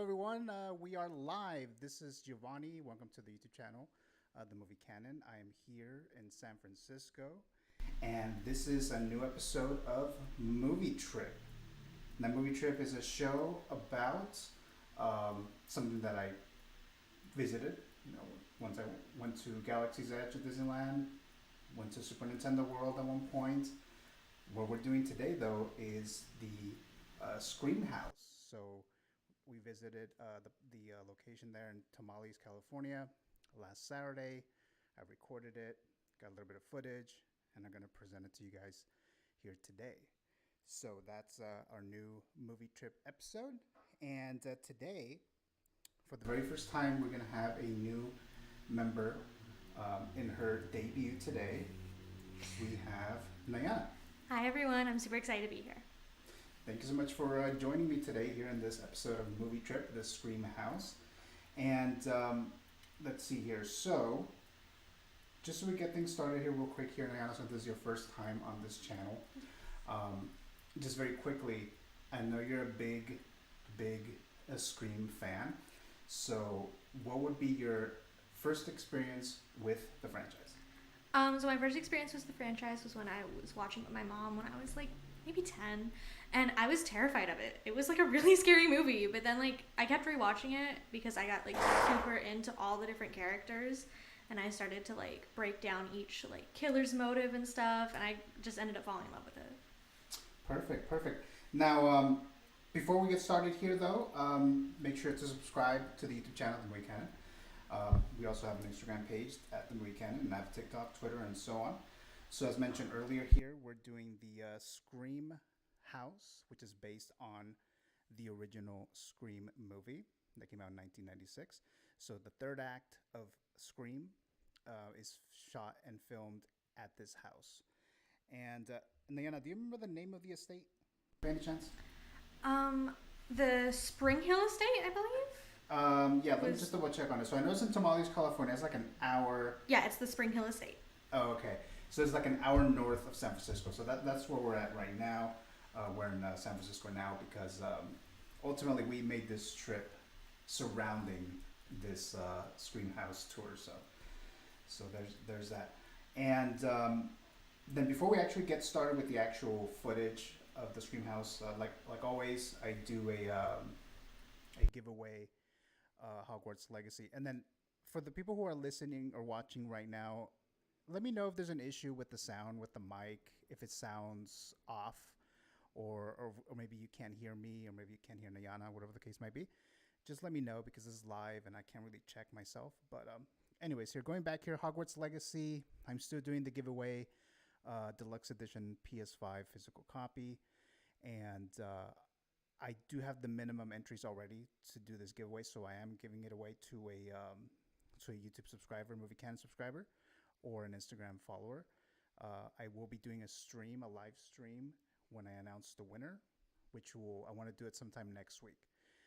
everyone. We are live. This is Giovanni. Welcome to the YouTube channel, The Movie Canon. I am here in San Francisco, and this is a new episode of Movie Trip. Now, Movie Trip is a show about something that I visited. Once I went to Galaxy's Edge at Disneyland, went to Super Nintendo World at one point. What we're doing today, though, is the Scream House. So we visited the location there in Tamales, California last Saturday. I recorded it, got a little bit of footage, and I'm going to present it to you guys here today. So that's our new Movie Trip episode. And today, for the very first time, we're going to have a new member in her debut today. We have Nayana. Hi everyone, I'm super excited to be here. Thank you so much for joining me today here in this episode of Movie Trip, the Scream House. And let's see here. So, just so we get things started here real quick here, Nayana, since this is your first time on this channel. Just very quickly, I know you're a big Scream fan. So, what would be your first experience with the franchise? So my first experience with the franchise was when I was watching with my mom when I was like maybe 10, and I was terrified of it. It was like a really scary movie, but then like I kept rewatching it because I got like super into all the different characters, and I started to like break down each like killer's motive and stuff, and I just ended up falling in love with it. Perfect. Now, before we get started here though, make sure to subscribe to the YouTube channel, The Movie Canon. We also have an Instagram page at The Movie Canon, and I have TikTok, Twitter, and so on. So as mentioned earlier here, we're doing the Scream House, which is based on the original Scream movie that came out in 1996. So the third act of Scream is shot and filmed at this house. And Nayana, do you remember the name of the estate by any chance? The Spring Hill Estate, I believe. Yeah, let me just double check on it. So I know it's in Tamales, California. It's like an hour. Yeah, it's the Spring Hill Estate. Oh, okay. So it's like an hour north of San Francisco. So that's where we're at right now. We're in San Francisco now because ultimately we made this trip surrounding this Scream House tour. So there's that. And then before we actually get started with the actual footage of the Scream House, like always, I do a giveaway, Hogwarts Legacy. And then for the people who are listening or watching right now, let me know if there's an issue with the sound, with the mic, if it sounds off, or maybe you can't hear me, or maybe you can't hear Nayana, whatever the case might be. Just let me know because this is live and I can't really check myself. But anyways, here, going back here, Hogwarts Legacy, I'm still doing the giveaway, deluxe edition PS5 physical copy. And I do have the minimum entries already to do this giveaway, so I am giving it away to a YouTube subscriber, Movie Canon subscriber, or an Instagram follower. I will be doing a live stream when I announce the winner, I want to do it sometime next week.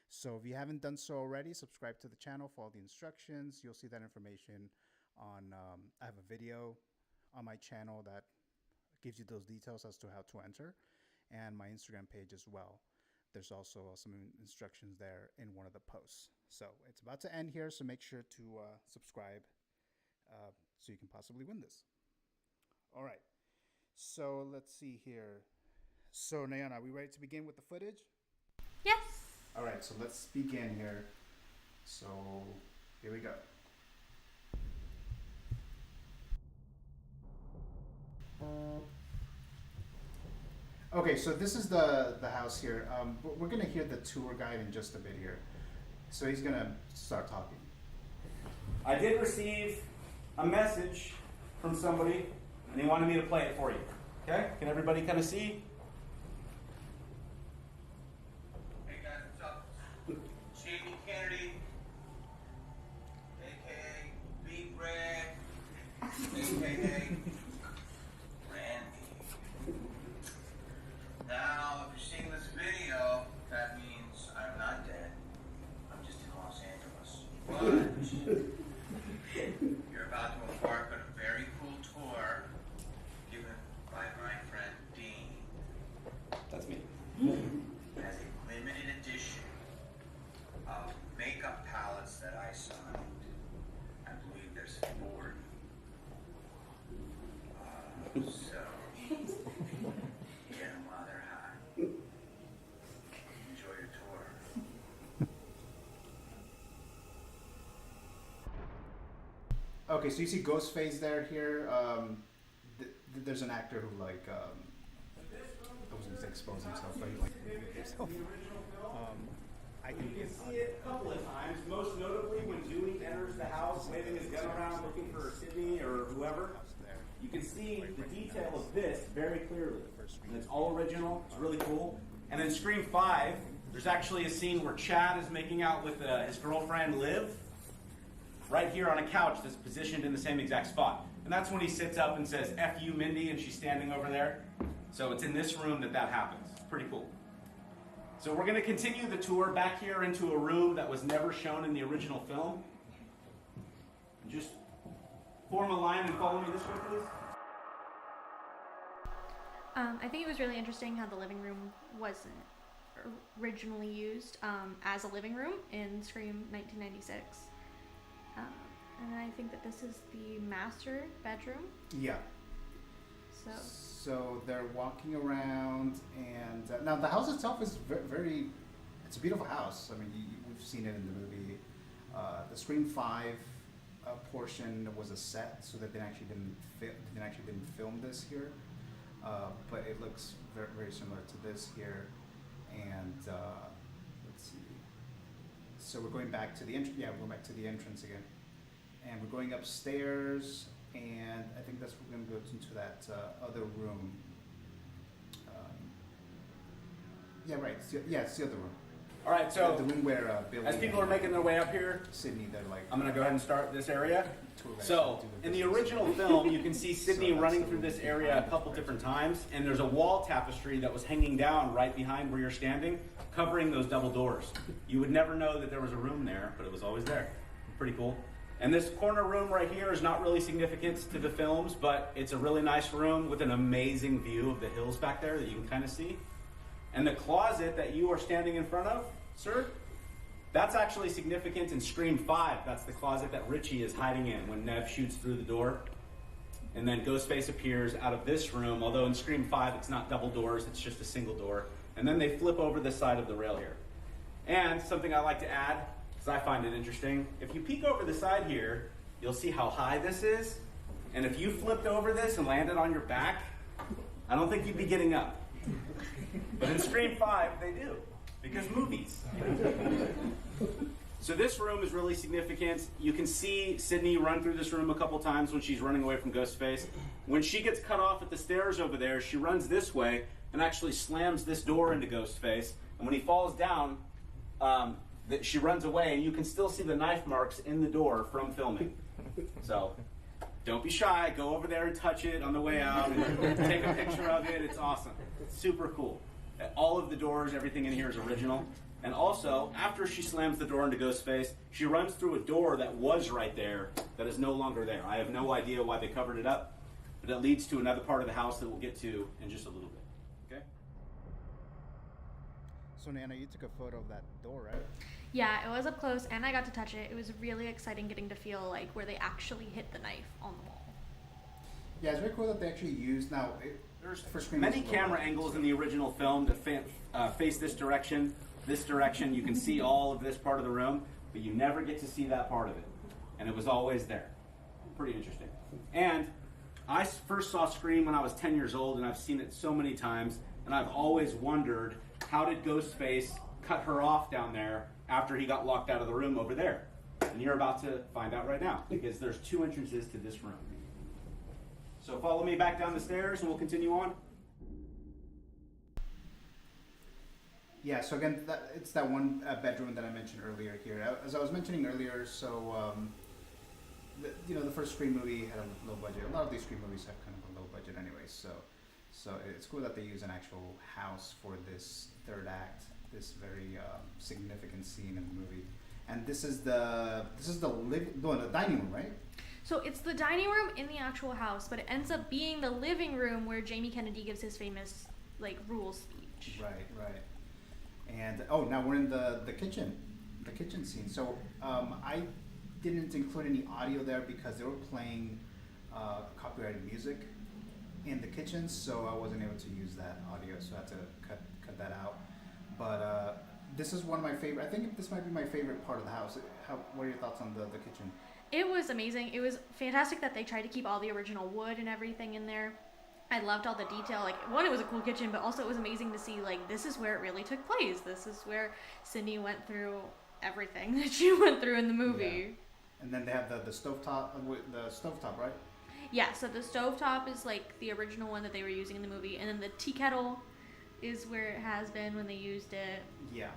So if you haven't done so already, subscribe to the channel, follow the instructions. You'll see that information on, I have a video on my channel that gives you those details as to how to enter, and my Instagram page as well. There's also some instructions there in one of the posts. So it's about to end here, so make sure to subscribe so you can possibly win this. All right. So let's see here. So Nayana, are we ready to begin with the footage? Yes. All right, so let's begin here. So here we go. Okay, so this is the house here. We're going to hear the tour guide in just a bit here. So he's going to start talking. I did receive a message from somebody, and they wanted me to play it for you. Okay? Can everybody kind of see? Hey guys, what's up? Jamie Kennedy, a.k.a. Big Red, a.k.a. Randy. Now, if you're seeing this video, that means I'm not dead. I'm just in Los Angeles. But you're about to embark on a very cool tour given by my friend Dean. Okay, so you see Ghostface here. There's an actor who like I wasn't gonna say expose himself, but he like himself. I can You can see it a couple of times, most notably when Dewey enters the house, waving his gun around, looking for Sydney or whoever. You can see the detail of this very clearly. And it's all original. It's really cool. And in Scream 5, there's actually a scene where Chad is making out with his girlfriend, Liv, right here on a couch that's positioned in the same exact spot. And that's when he sits up and says, F you, Mindy, and she's standing over there. So it's in this room that happens. It's pretty cool. So we're going to continue the tour back here into a room that was never shown in the original film. Just form a line and follow me this way, please. I think it was really interesting how the living room wasn't originally used as a living room in Scream 1996. And I think that this is the master bedroom. Yeah. So they're walking around, and now the house itself is very it's a beautiful house. I mean, we've seen it in the movie. The Scream 5 portion was a set, so that they actually didn't film this here. But it looks very, very similar to this here. And let's see. So we're going back to the entrance. Yeah, we're going back to the entrance again, and we're going upstairs. And I think that's we're going to go into that other room. Yeah, right. It's the other room. All right, so the room where Billy as people are making their way up here, Sydney, they're like. I'm going to go ahead and start this area. So in the original film, you can see Sydney running through this area a couple different times, and there's a wall tapestry that was hanging down right behind where you're standing, covering those double doors. You would never know that there was a room there, but it was always there. Pretty cool. And this corner room right here is not really significant to the films, but it's a really nice room with an amazing view of the hills back there that you can kind of see. And the closet that you are standing in front of, sir, that's actually significant in Scream 5. That's the closet that Richie is hiding in when Nev shoots through the door. And then Ghostface appears out of this room, although in Scream 5 it's not double doors, it's just a single door. And then they flip over the side of the rail here. And something I like to add, because I find it interesting, if you peek over the side here, you'll see how high this is. And if you flipped over this and landed on your back, I don't think you'd be getting up. But in Scream 5, they do, because movies. So this room is really significant. You can see Sydney run through this room a couple times when she's running away from Ghostface. When she gets cut off at the stairs over there, she runs this way and actually slams this door into Ghostface. And when he falls down, she runs away, and you can still see the knife marks in the door from filming. So don't be shy. Go over there and touch it on the way out and take a picture of it. It's awesome. It's super cool. All of the doors, everything in here is original. And also, after she slams the door into Ghostface, she runs through a door that was right there that is no longer there. I have no idea why they covered it up, but it leads to another part of the house that we'll get to in just a little bit. Okay? So Nana, you took a photo of that door, right? Yeah, it was up close, and I got to touch it. It was really exciting getting to feel like where they actually hit the knife on the wall. Yeah, it's very cool that they actually used now. There's many camera angles in the original film that face this direction. This direction, you can see all of this part of the room, but you never get to see that part of it. And it was always there. Pretty interesting. And I first saw Scream when I was 10 years old, and I've seen it so many times, and I've always wondered, how did Ghostface cut her off down there after he got locked out of the room over there? And you're about to find out right now, because there's two entrances to this room. So follow me back down the stairs, and we'll continue on. Yeah, so again, it's that one bedroom that I mentioned earlier here. As I was mentioning earlier, so, the first Scream movie had a low budget. A lot of these Scream movies have kind of a low budget anyway, so it's cool that they use an actual house for this third act, this very significant scene in the movie. And this is the dining room, right? So it's the dining room in the actual house, but it ends up being the living room where Jamie Kennedy gives his famous, rule speech. Right. And now we're in the kitchen scene. So I didn't include any audio there because they were playing copyrighted music in the kitchen, so I wasn't able to use that audio, so I had to cut that out. But this is one of my favorite. I think this might be my favorite part of the house. What are your thoughts on the kitchen? It was amazing. It was fantastic that they tried to keep all the original wood and everything in there. I loved all the detail. Like, one, it was a cool kitchen, but also it was amazing to see, like, this is where it really took place. This is where Sydney went through everything that she went through in the movie. Yeah. And then they have the stovetop, right? Yeah, so the stovetop is, like, the original one that they were using in the movie. And then the tea kettle is where it has been when they used it. Yeah.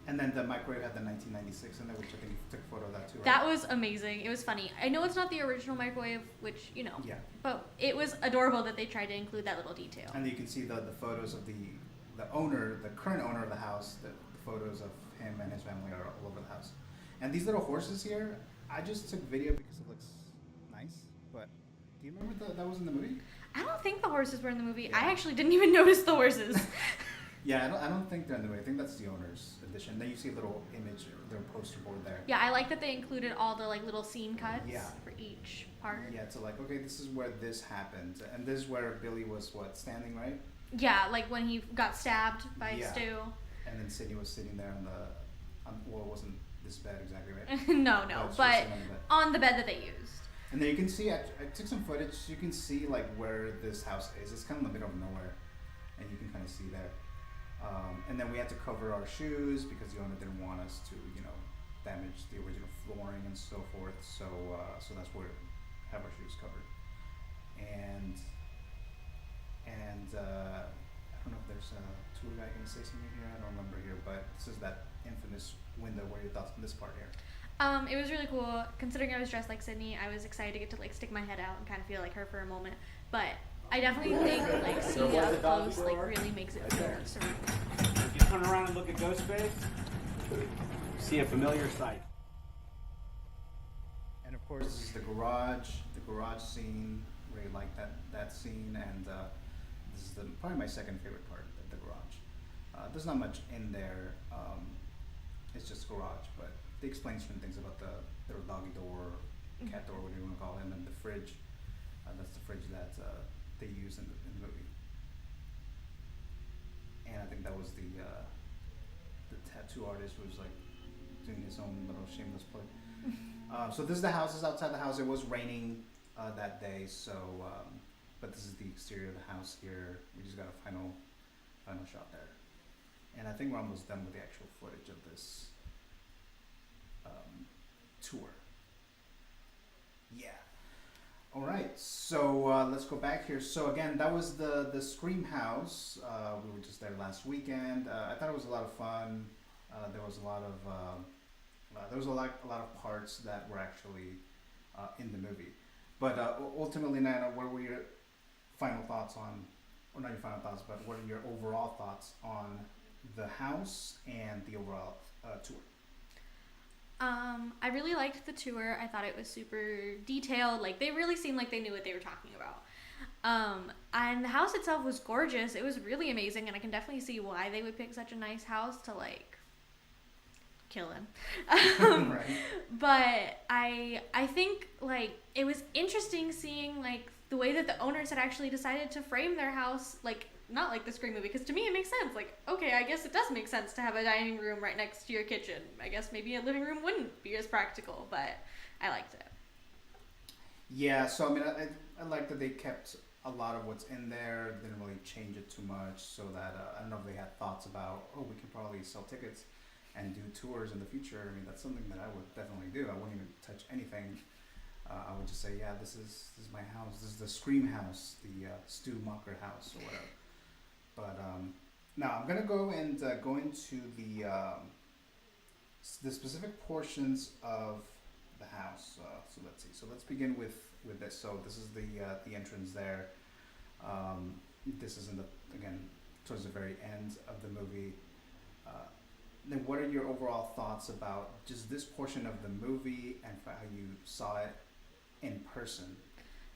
And then the microwave had the 1996 in there, which I think you took a photo of that too, right? That was amazing. It was funny. I know it's not the original microwave, which, you know. Yeah. But it was adorable that they tried to include that little detail. And you can see the photos of the owner, the current owner of the house, the photos of him and his family are all over the house. And these little horses here, I just took video because it looks nice, but do you remember that was in the movie? I don't think the horses were in the movie. Yeah. I actually didn't even notice the horses. Yeah, I don't think they're in the movie. I think that's the owner's edition. Then you see a little image, their poster board there. Yeah, I like that they included all the like little scene cuts Yeah. for each part. Yeah, so like, okay, this is where this happened. And this is where Billy was, standing, right? Yeah, like when he got stabbed by Yeah. Stu. And then Sydney was sitting there well, it wasn't this bed exactly, right? No, she was but sitting on the bed. on the bed that they used. And then you can see, I took some footage, you can see like where this house is. It's kind of in the middle of nowhere, and you can kind of see there. And then we had to cover our shoes because the owner didn't want us to, damage the original flooring and so forth. So that's where we have our shoes covered. And I don't know if there's a tour guy going to say something here. I don't remember here, but this is that infamous window. What are your thoughts on this part here? It was really cool. Considering I was dressed like Sydney, I was excited to get to like stick my head out and kind of feel like her for a moment. But I definitely think like seeing it up close like really makes it feel surreal. If you turn around and look at Ghostface, you see a familiar sight. And of course, this is the garage scene. Really like that scene, and this is probably my second favorite part, the garage. There's not much in there. It's just a garage, but they explain certain things about their doggy door, cat door, whatever you want to call it, and then the fridge. That's the fridge that they use in the movie. And I think that was the tattoo artist who was like doing his own little shameless plug. So this is the house. This is outside the house. It was raining that day, so but this is the exterior of the house here. We just got a final shot there, and I think we're almost done with the actual footage of this tour. Yeah. All right, so let's go back here. So again, that was the Scream house. We were just there last weekend. I thought it was a lot of fun. There was a lot of parts that were actually in the movie. But ultimately, Nana, what were your final thoughts on, or not your final thoughts, but what are your overall thoughts on the house and the overall tour? I really liked the tour. I thought it was super detailed. Like, they really seemed like they knew what they were talking about. And the house itself was gorgeous. It was really amazing, and I can definitely see why they would pick such a nice house to, like, kill him. Right. But I think, like, it was interesting seeing, like, the way that the owners had actually decided to frame their house, like, not like the Scream movie, because to me it makes sense. Like, okay, I guess it does make sense to have a dining room right next to your kitchen. I guess maybe a living room wouldn't be as practical, but I liked it. Yeah, so I mean, I like that they kept a lot of what's in there, didn't really change it too much, so that I don't know if they had thoughts about, we can probably sell tickets and do tours in the future. I mean, that's something that I would definitely do. I wouldn't even touch anything. I would just say, yeah, this is my house. This is the Scream house, the Stu Macher house, or whatever. But now I'm gonna go and go into the specific portions of the house. So let's see. So let's begin with this. So this is the entrance there. This is again towards the very end of the movie. Then what are your overall thoughts about just this portion of the movie and how you saw it in person?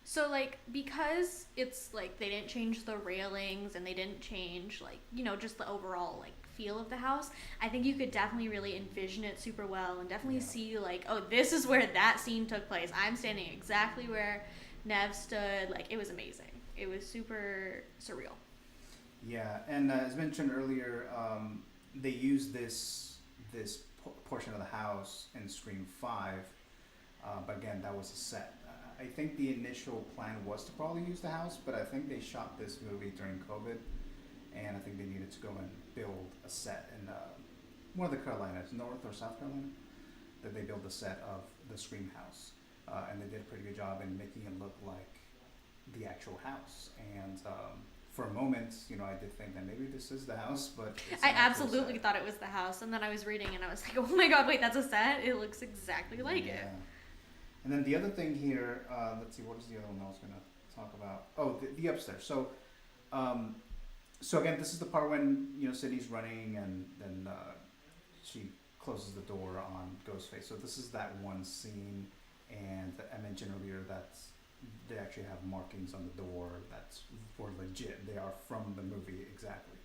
So, like, because it's, like, they didn't change the railings and they didn't change, like, just the overall, like, feel of the house, I think you could definitely really envision it super well and definitely see, like, oh, this is where that scene took place. I'm standing exactly where Nev stood. Like, it was amazing. It was super surreal. Yeah, and as mentioned earlier, they used this portion of the house in Scream 5. But again, that was a set. I think the initial plan was to probably use the house, but I think they shot this movie during COVID, and I think they needed to go and build a set in one of the Carolinas, North or South Carolina, that they built a set of the Scream house. And they did a pretty good job in making it look like the actual house. And for a moment, I did think that maybe this is the house, but it's I an actual absolutely set. thought it was the house, and then I was reading and I was like, oh my god, wait, that's a set? It looks exactly like it. And then the other thing here, let's see, what is the other one I was going to talk about? Oh, the upstairs. So, so again, this is the part when Sydney's running, and then she closes the door on Ghostface. So this is that one scene, and I mentioned earlier that they actually have markings on the door that's for legit. They are from the movie exactly.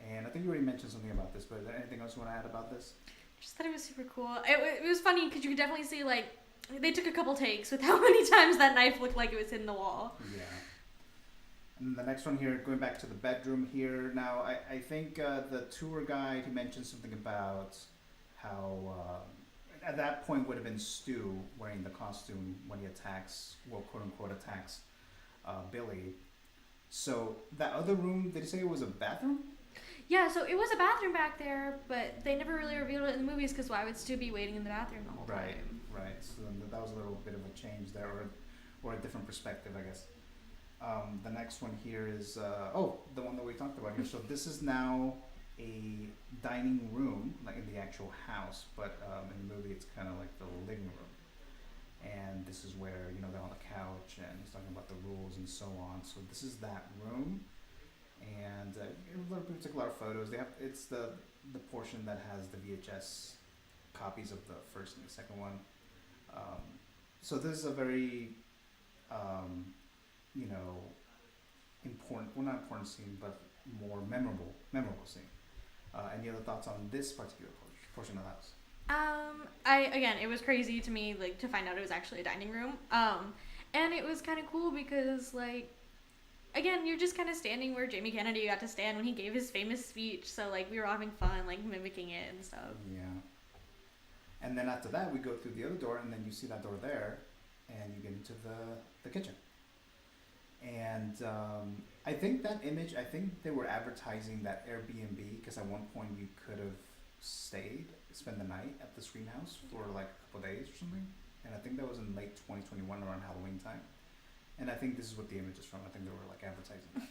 And I think you already mentioned something about this, but is there anything else you want to add about this? Just thought it was super cool. It was funny because you could definitely see, like, they took a couple takes with how many times that knife looked like it was in the wall. Yeah. And the next one here, going back to the bedroom here. Now, I think the tour guide, he mentioned something about how at that point would have been Stu wearing the costume when he attacks, well, quote unquote, attacks Billy. So that other room, did he say it was a bathroom? Yeah, so it was a bathroom back there, but they never really revealed it in the movies because why would Stu be waiting in the bathroom the whole time? Right. So that was a little bit of a change there, or a different perspective, I guess. The next one here is, the one that we talked about here. So this is now a dining room, like in the actual house, but in the movie it's kind of like the living room. And this is where, they're on the couch and he's talking about the rules and so on. So this is that room. And we took a lot of photos. It's the portion that has the VHS copies of the first and the second one. So this is a very, important, well, not important scene, but more memorable scene. Any other thoughts on this particular portion of the house? It was crazy to me, like, to find out it was actually a dining room. And it was kind of cool because, like, again, you're just kind of standing where Jamie Kennedy got to stand when he gave his famous speech. So, like, we were all having fun, like, mimicking it and stuff. Yeah. And then after that, we go through the other door, and then you see that door there, and you get into the kitchen. And I think that image, they were advertising that Airbnb, because at one point you could have spent the night at the Scream House for like a couple days or something. And I think that was in late 2021 around Halloween time. And I think this is what the image is from. I think they were like advertising that.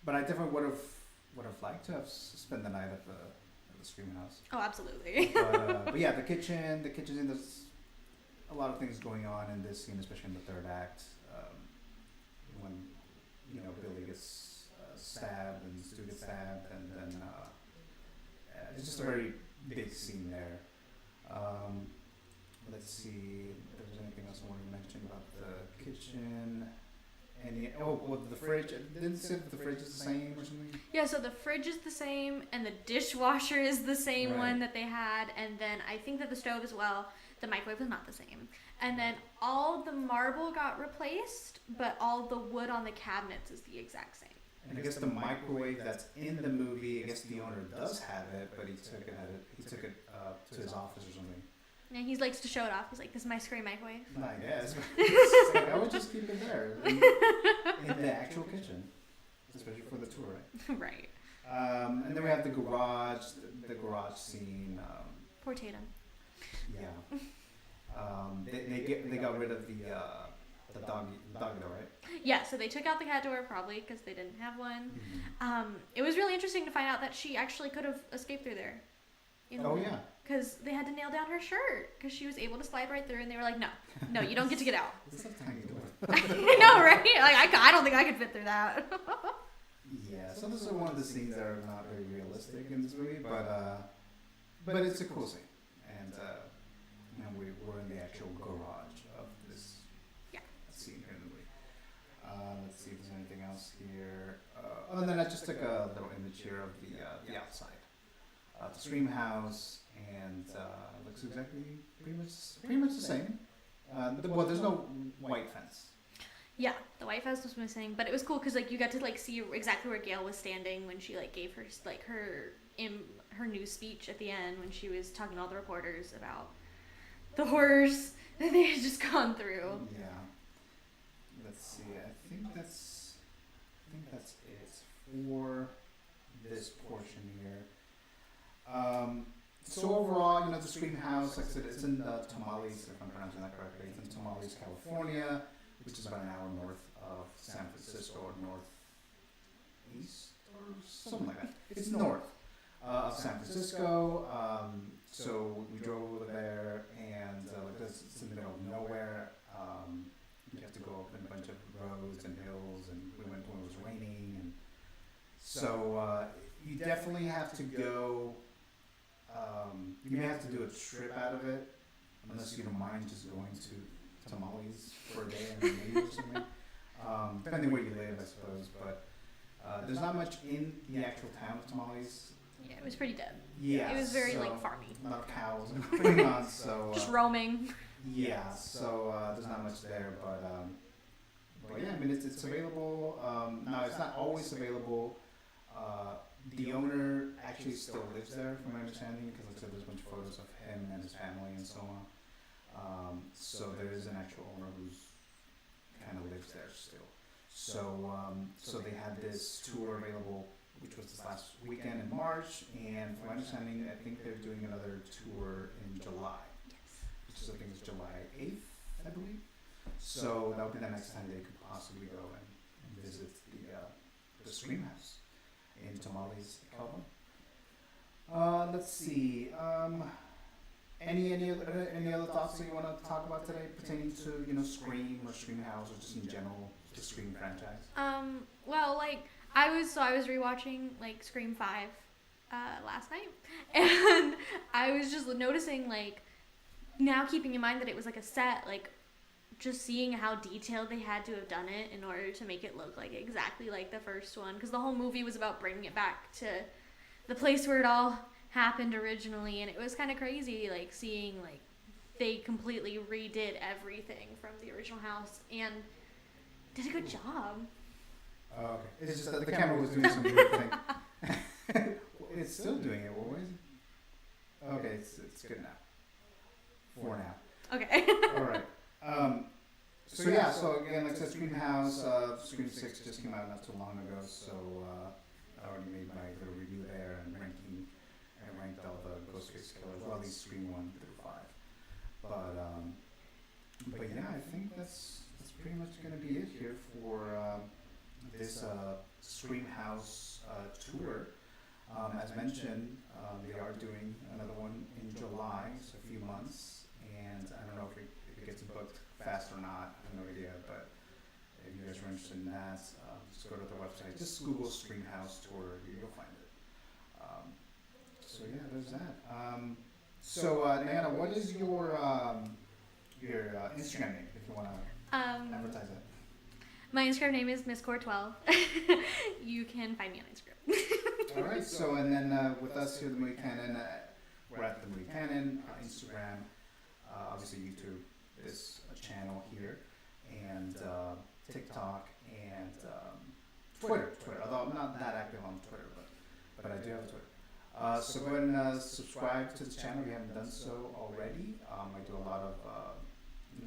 But I definitely would have liked to have spent the night at the Scream House. Oh, absolutely. But yeah, the kitchen scene, there's a lot of things going on in this scene, especially in the third act. When Billy gets stabbed and Stu gets stabbed, and then it's just a very big scene there. Let's see if there's anything else I wanted to mention about the kitchen. The fridge. Didn't it say that the fridge is the same or something? Yeah, so the fridge is the same, and the dishwasher is the same Right. one that they had, and then I think that the stove as well. The microwave was not the same. And then all the marble got replaced, but all the wood on the cabinets is the exact same. And I guess the microwave that's in the movie, I guess the owner does have it, but he took it to his office or something. And he likes to show it off. He's like, this is my Scream microwave. I guess. It's like, I would just keep it there in the actual kitchen, especially for the tour, right? Right. And then we have the garage scene. Poor Tatum. Yeah. They got rid of the doggy door, right? Yeah, so they took out the cat door probably because they didn't have one. Mm-hmm. It was really interesting to find out that she actually could have escaped through there. Oh yeah. Because they had to nail down her shirt because she was able to slide right through, and they were like, no, you don't get to get out. It's a tiny door. I know, right? Like I don't think I could fit through that. Yeah, so this is one of the scenes that are not very realistic in this movie, but it's a cool scene, and we're in the actual garage of this scene here in the movie. Let's see if there's anything else here. And then I just took a little image here of the outside, the Scream house, and it looks exactly pretty much the same. There's no white fence. Yeah, the White House was missing, but it was cool because like you got to like see exactly where Gail was standing when she like gave her like her news speech at the end when she was talking to all the reporters about the horrors that they had just gone through. Yeah. Let's see. I think that's it for this portion here. So overall, you know, the Scream House, like I said, it's in Tamales, if I'm pronouncing that correctly. It's in Tamales, California, which is about an hour north of San Francisco, or northeast, or something like that. It's north of San Francisco. So we drove over there, and because it's in the middle of nowhere, you have to go up in a bunch of roads and hills, and we went when it was raining, and so you definitely have to go. You may have to do a trip out of it, unless you don't mind just going to Tamales for a day and then leave or something. Depending where you live, I suppose. But there's not much in the actual town of Tamales. Yeah, it was pretty dead. Yeah, It was very, so like, farmy. A lot of cows going on, so Just roaming. yeah, so there's not much there, but yeah, I mean it's available. Now it's not always available. The owner actually still lives there, from my understanding, because like I said, there's a bunch of photos of him and his family and so on. So there is an actual owner who's kind of lives there still. So they had this tour available, which was this last weekend in March, and from my understanding, I think they're doing another tour in July, which is, I think it's July 8th, I believe. So that would be the next time they could possibly go and visit the Scream House in Tamales, California. Let's see. Any other thoughts that you want to talk about today pertaining to, you know, Scream or Scream House, or just in general the Scream franchise? Well, like I was rewatching like Scream 5 last night, and I was just noticing, like, now keeping in mind that it was like a set, like just seeing how detailed they had to have done it in order to make it look like exactly like the first one, because the whole movie was about bringing it back to the place where it all happened originally, and it was kind of crazy, like seeing like they completely redid everything from the original house and did a good job. Oh, okay. It's just that the camera was doing some weird thing. It's still doing it. What was it? Okay, it's good now. For now. Okay. All right. So yeah, so again, like I said, Scream House, Scream 6 just came out not too long ago, so I already made my little review there and ranked all the Ghostface killers, well, at least Scream 1 through 5. But yeah, I think that's pretty much going to be it here for this Scream House tour. As mentioned, they are doing another one in July, so a few months, and I don't know if it gets booked fast or not, I have no idea, but if you guys are interested in that, just go to the website, just Google Scream House Tour, you'll find it. So yeah, there's that. So Diana, what is your Instagram name, if you want to advertise it? My Instagram name is MissCore12. You can find me on Instagram. All right, so and then with us here at The Movie Canon, we're at The Movie Canon, Instagram, obviously YouTube is a channel here, and TikTok, and Twitter, although I'm not that active on Twitter, but I do have a Twitter. So go ahead and subscribe to the channel if you haven't done so already. I do a lot of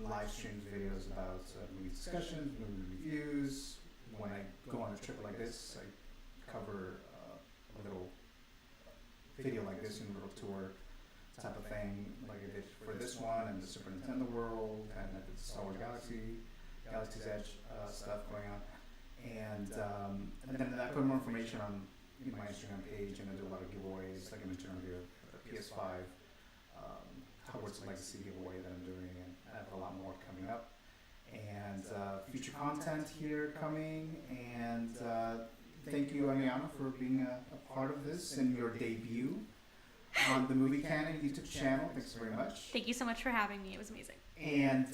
live streams, videos about movie discussions, movie reviews. When I go on a trip like this, I cover a little video like this, in a little tour type of thing, like I did for this one, and the Super Nintendo world, and the Star Wars Galaxy's Edge stuff going on. And then I put more information on my Instagram page, and I do a lot of giveaways, like I mentioned earlier, the PS5, Hogwarts Legacy giveaway that I'm doing, and I have a lot more coming up. And future content here coming, and thank you, Ariana, for being a part of this and your debut on the Movie Canon YouTube channel. Thanks very much. Thank you so much for having me. It was amazing. And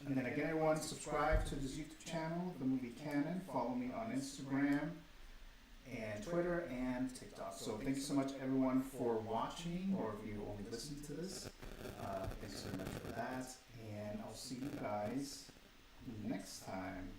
then again, everyone, subscribe to this YouTube channel, The Movie Canon. Follow me on Instagram and Twitter and TikTok. So thank you so much, everyone, for watching, or if you only listen to this, thanks so much for that. And I'll see you guys next time.